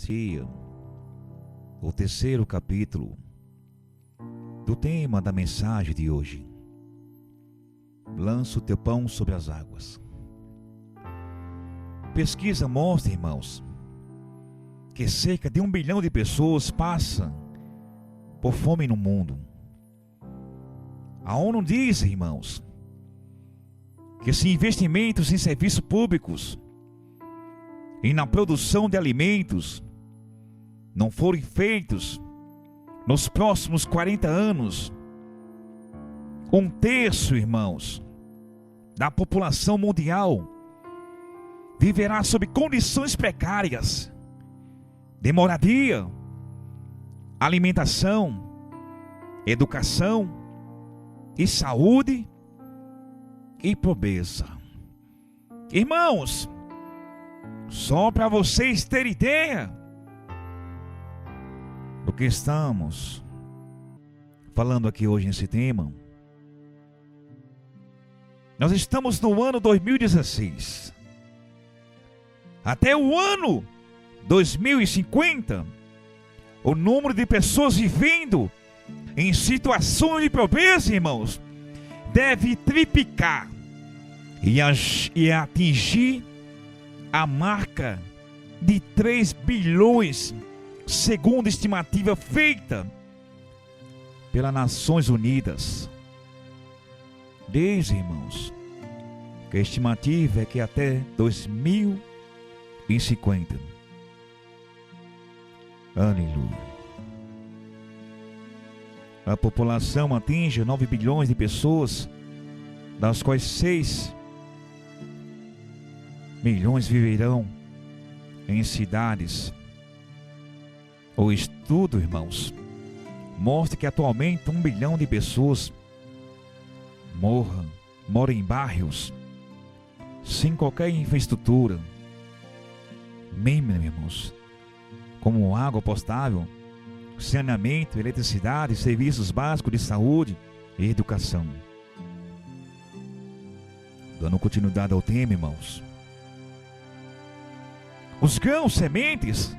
inicia o terceiro capítulo do tema da mensagem de hoje. Lança o teu pão sobre as águas. Pesquisa mostra, irmãos, que cerca de 1 bilhão de pessoas passam por fome no mundo. A ONU diz, irmãos, que se investimentos em serviços públicos e na produção de alimentos não forem feitos nos próximos 40 anos, 1/3, irmãos, da população mundial viverá sob condições precárias de moradia, alimentação, educação e saúde e pobreza. Irmãos, só para vocês terem ideia do que estamos falando aqui hoje nesse tema, nós estamos no ano 2016. Até o ano 2050, o número de pessoas vivendo em situações de pobreza, irmãos, deve triplicar e atingir a marca de 3 bilhões, segundo a estimativa feita pelas Nações Unidas. Diz, irmãos, que a estimativa é que até 2050. Aleluia. A população atinge 9 bilhões de pessoas, das quais 6 milhões viverão em cidades. O estudo, irmãos, mostra que atualmente 1 bilhão de pessoas moram em bairros sem qualquer infraestrutura mínima, irmãos, como água potável, saneamento, eletricidade, serviços básicos de saúde e educação. Dando continuidade ao tema, irmãos, os grãos, sementes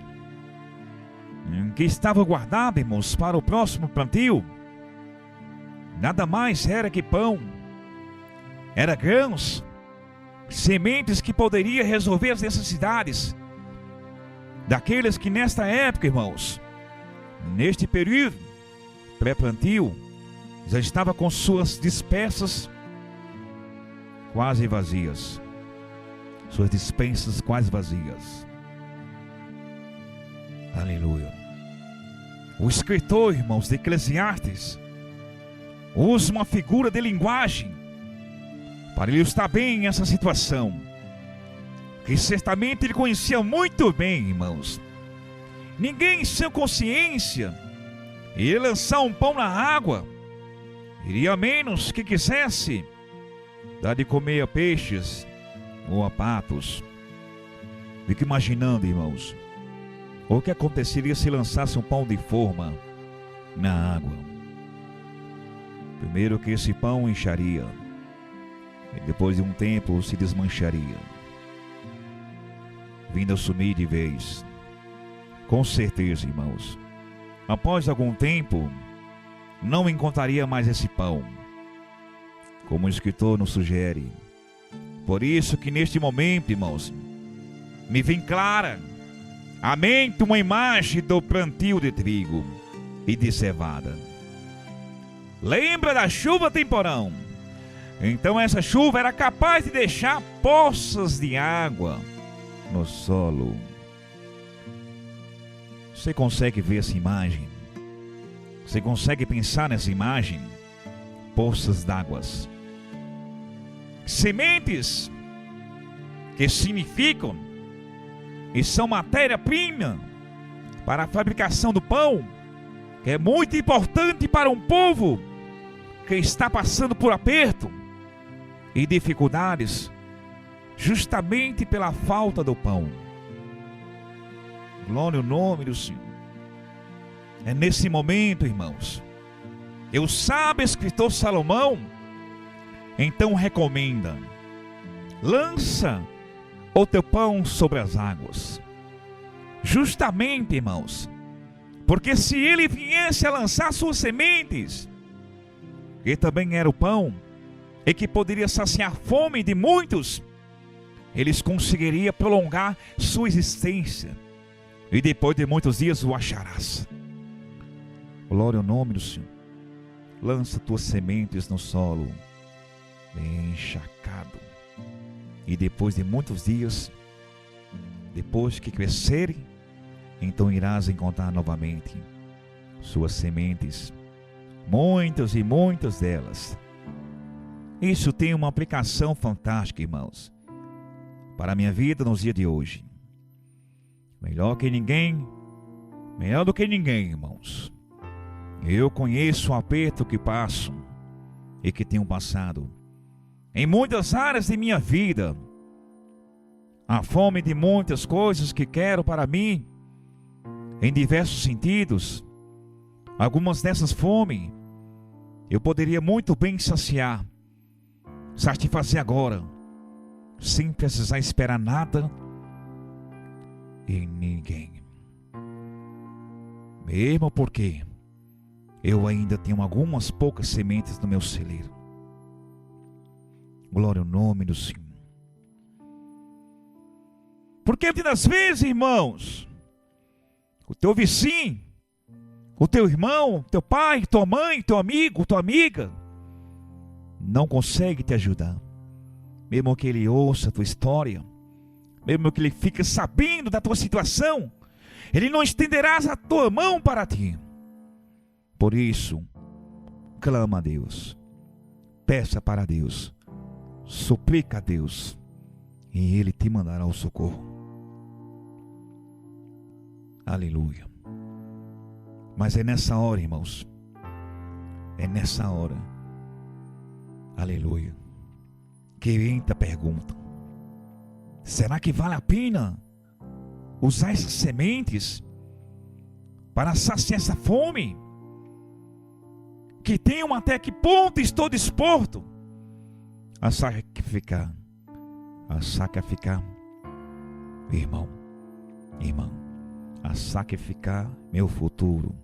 que estavam guardados, irmãos, para o próximo plantio, nada mais era que pão. Era grãos, sementes que poderiam resolver as necessidades daqueles que nesta época, irmãos, neste período pré-plantio, já estava com suas despensas quase vazias. Suas despensas quase vazias. Aleluia. O escritor, irmãos, de Eclesiastes usa uma figura de linguagem para ilustrar bem essa situação, que certamente ele conhecia muito bem, irmãos. Ninguém em sua consciência iria lançar um pão na água, iria a menos que quisesse dar de comer a peixes ou a patos. Fique imaginando, irmãos, o que aconteceria se lançasse um pão de forma na água. Primeiro que esse pão incharia, e depois de um tempo se desmancharia, vindo a sumir de vez. Com certeza, irmãos, após algum tempo, não encontraria mais esse pão, como o escritor nos sugere. Por isso que neste momento, irmãos, me vem clara à mente uma imagem do plantio de trigo e de cevada. Lembra da chuva temporão? Então essa chuva era capaz de deixar poças de água no solo. Você consegue ver essa imagem? Você consegue pensar nessa imagem? Poças d'águas. Sementes que significam e são matéria-prima para a fabricação do pão, que é muito importante para um povo que está passando por aperto e dificuldades, justamente pela falta do pão. Glória ao nome do Senhor. É nesse momento, irmãos, o sábio escritor Salomão então recomenda: lança o teu pão sobre as águas. Justamente, irmãos, porque se ele viesse a lançar suas sementes, que também era o pão, e que poderia saciar a fome de muitos, eles conseguiriam prolongar sua existência, e depois de muitos dias o acharás. Glória ao nome do Senhor. Lança tuas sementes no solo, bem encharcado, e depois de muitos dias, depois que crescerem, então irás encontrar novamente suas sementes, muitas e muitas delas. Isso tem uma aplicação fantástica, irmãos, para a minha vida nos dias de hoje. Melhor do que ninguém, irmãos. Eu conheço o aperto que passo e que tenho passado em muitas áreas de minha vida. A fome de muitas coisas que quero para mim, em diversos sentidos. Algumas dessas fomes eu poderia muito bem saciar, satisfazer agora, sem precisar esperar nada e ninguém. Mesmo porque eu ainda tenho algumas poucas sementes no meu celeiro. Glória ao nome do Senhor. Porque muitas vezes, irmãos, o teu vizinho, o teu irmão, teu pai, tua mãe, teu amigo, tua amiga, não consegue te ajudar. Mesmo que ele ouça a tua história, mesmo que ele fique sabendo da tua situação, ele não estenderá a tua mão para ti. Por isso, clama a Deus, peça para Deus, suplica a Deus, e Ele te mandará o socorro. Aleluia. Mas é nessa hora, irmãos, é nessa hora, aleluia, que entra a pergunta: será que vale a pena usar essas sementes para saciar essa fome? Que tenham até que ponto estou disposto a sacrificar, irmão, irmã, a sacrificar meu futuro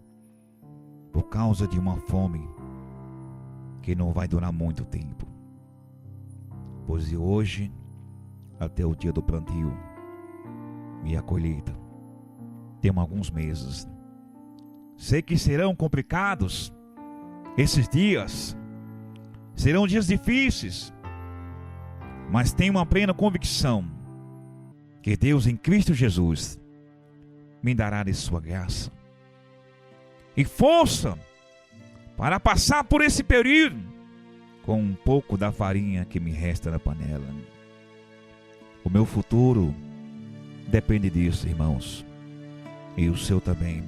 por causa de uma fome que não vai durar muito tempo. Pois de hoje até o dia do plantio e a colheita temos alguns meses. Sei que serão complicados esses dias, serão dias difíceis, mas tenho uma plena convicção que Deus em Cristo Jesus me dará de sua graça e força para passar por esse período com um pouco da farinha que me resta na panela. O meu futuro depende disso, irmãos, e o seu também.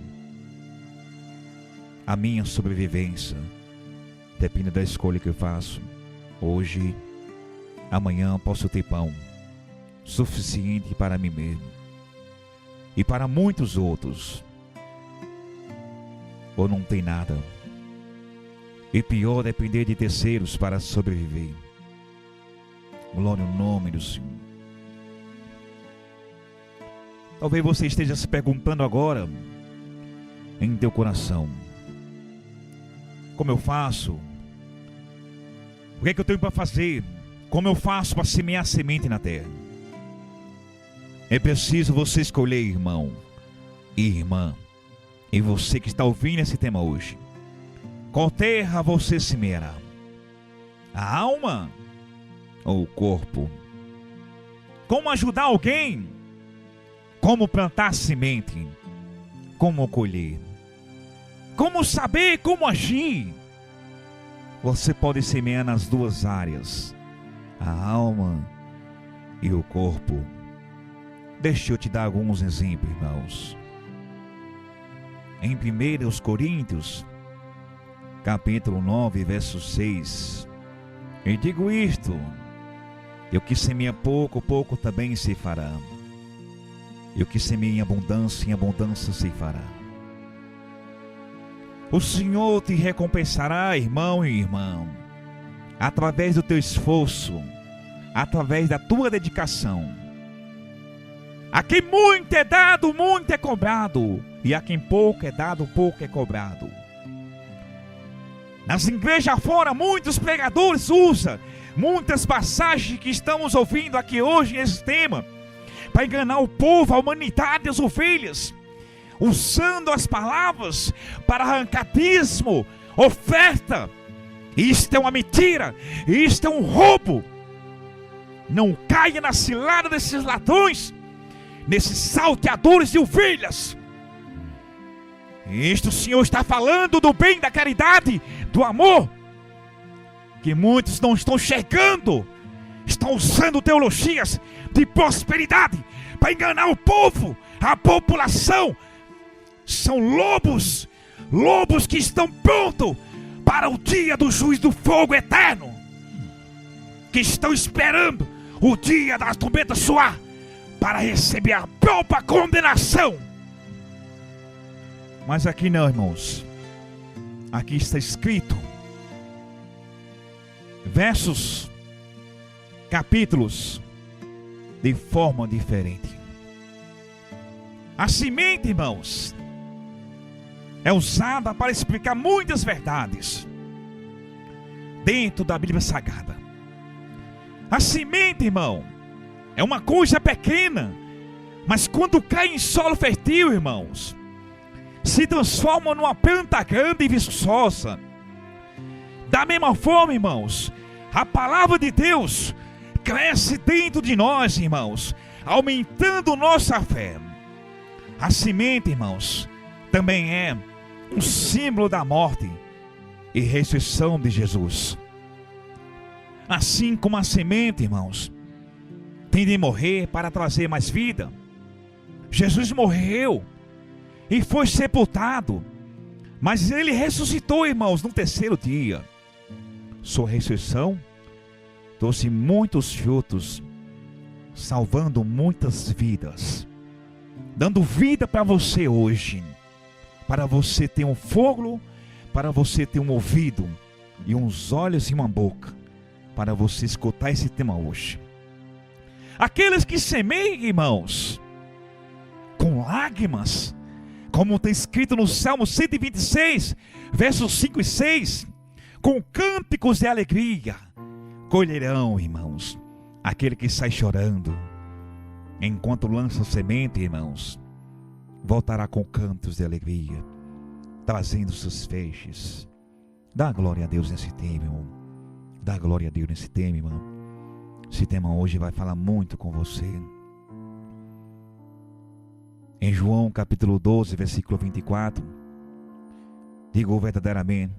A minha sobrevivência depende da escolha que eu faço. Hoje, amanhã posso ter pão suficiente para mim mesmo e para muitos outros, ou não tem nada. E pior, depender de terceiros para sobreviver. Glória ao nome do Senhor. Talvez você esteja se perguntando agora em teu coração: como eu faço? O que é que eu tenho para fazer? Como eu faço para semear semente na terra? É preciso você escolher, irmão e irmã, e você que está ouvindo esse tema hoje. Qual terra você semeará? A alma ou o corpo? Como ajudar alguém? Como plantar semente? Como colher? Como saber como agir? Você pode semear nas duas áreas, a alma e o corpo. Deixa eu te dar alguns exemplos, irmãos. Em 1 Coríntios, capítulo 9, verso 6, eu digo isto: e o que semeia pouco, pouco também se fará. E o que semeia em abundância se fará. O Senhor te recompensará, irmão e irmã, através do teu esforço, através da tua dedicação. A quem muito é dado, muito é cobrado. E a quem pouco é dado, pouco é cobrado. Nas igrejas fora, muitos pregadores usam muitas passagens que estamos ouvindo aqui hoje nesse tema para enganar o povo, a humanidade, as ovelhas, usando as palavras para arrancar dízimo, oferta. Isto é uma mentira, isto é um roubo. Não caia na cilada desses ladrões, nesses salteadores de ovelhas. Isto o Senhor está falando do bem, da caridade, do amor, que muitos não estão chegando, estão usando teologias de prosperidade para enganar o povo, a população. São lobos que estão prontos para o dia do juízo do fogo eterno, que estão esperando o dia das trombetas soar para receber a própria condenação. Mas aqui não, irmãos. Aqui está escrito versos, capítulos de forma diferente. A semente, irmãos, é usada para explicar muitas verdades dentro da Bíblia Sagrada. A semente, irmão, é uma coisa pequena, mas quando cai em solo fértil, irmãos, se transforma numa planta grande e viçosa. Da mesma forma, irmãos, a palavra de Deus cresce dentro de nós, irmãos, aumentando nossa fé. A semente, irmãos, também é um símbolo da morte e ressurreição de Jesus. Assim como a semente, irmãos, tem de morrer para trazer mais vida, Jesus morreu e foi sepultado, mas ele ressuscitou, irmãos, no terceiro dia. Sua ressurreição trouxe muitos frutos, salvando muitas vidas, dando vida para você hoje, para você ter um fogo, para você ter um ouvido e uns olhos e uma boca, para você escutar esse tema hoje. Aqueles que semeiam, irmãos, com lágrimas, como está escrito no Salmo 126, versos 5 e 6, com cânticos de alegria, colherão, irmãos. Aquele que sai chorando, enquanto lança semente, irmãos, voltará com cantos de alegria, trazendo seus feixes. Dá glória a Deus nesse tema, irmão. Dá glória a Deus nesse tema, irmão. Esse tema hoje vai falar muito com você. Em João capítulo 12, versículo 24, digo verdadeiramente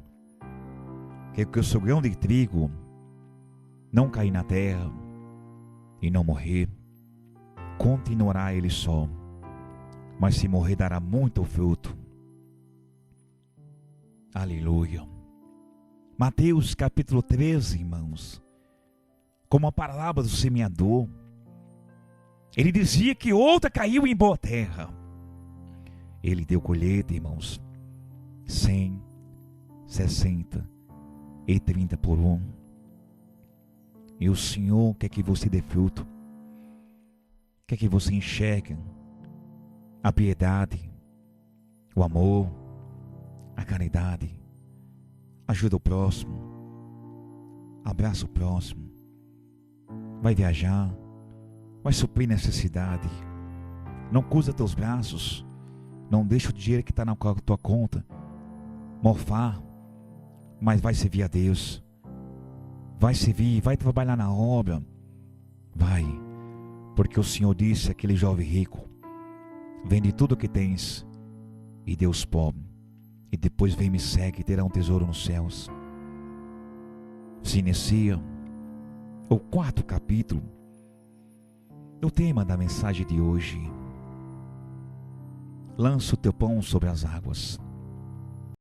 que o seu grão de trigo não cair na terra e não morrer, continuará ele só, mas se morrer dará muito fruto. Aleluia. Mateus capítulo 13, irmãos, como a parábola do semeador, ele dizia que outra caiu em boa terra. Ele deu colheita, irmãos, 100, 60 e 30 por um. E o Senhor quer que você dê fruto, quer que você enxergue a piedade, o amor, a caridade, ajuda o próximo, abraça o próximo, vai viajar, vai suprir necessidade, não cruza teus braços, não deixa o dinheiro que está na tua conta morfar, mas vai servir a Deus, vai servir, vai trabalhar na obra, vai, porque o Senhor disse àquele jovem rico: vende tudo o que tens e dê aos pobres, e depois vem me segue e terá um tesouro nos céus. Se inicia o 4º capítulo, o tema da mensagem de hoje: lança o teu pão sobre as águas.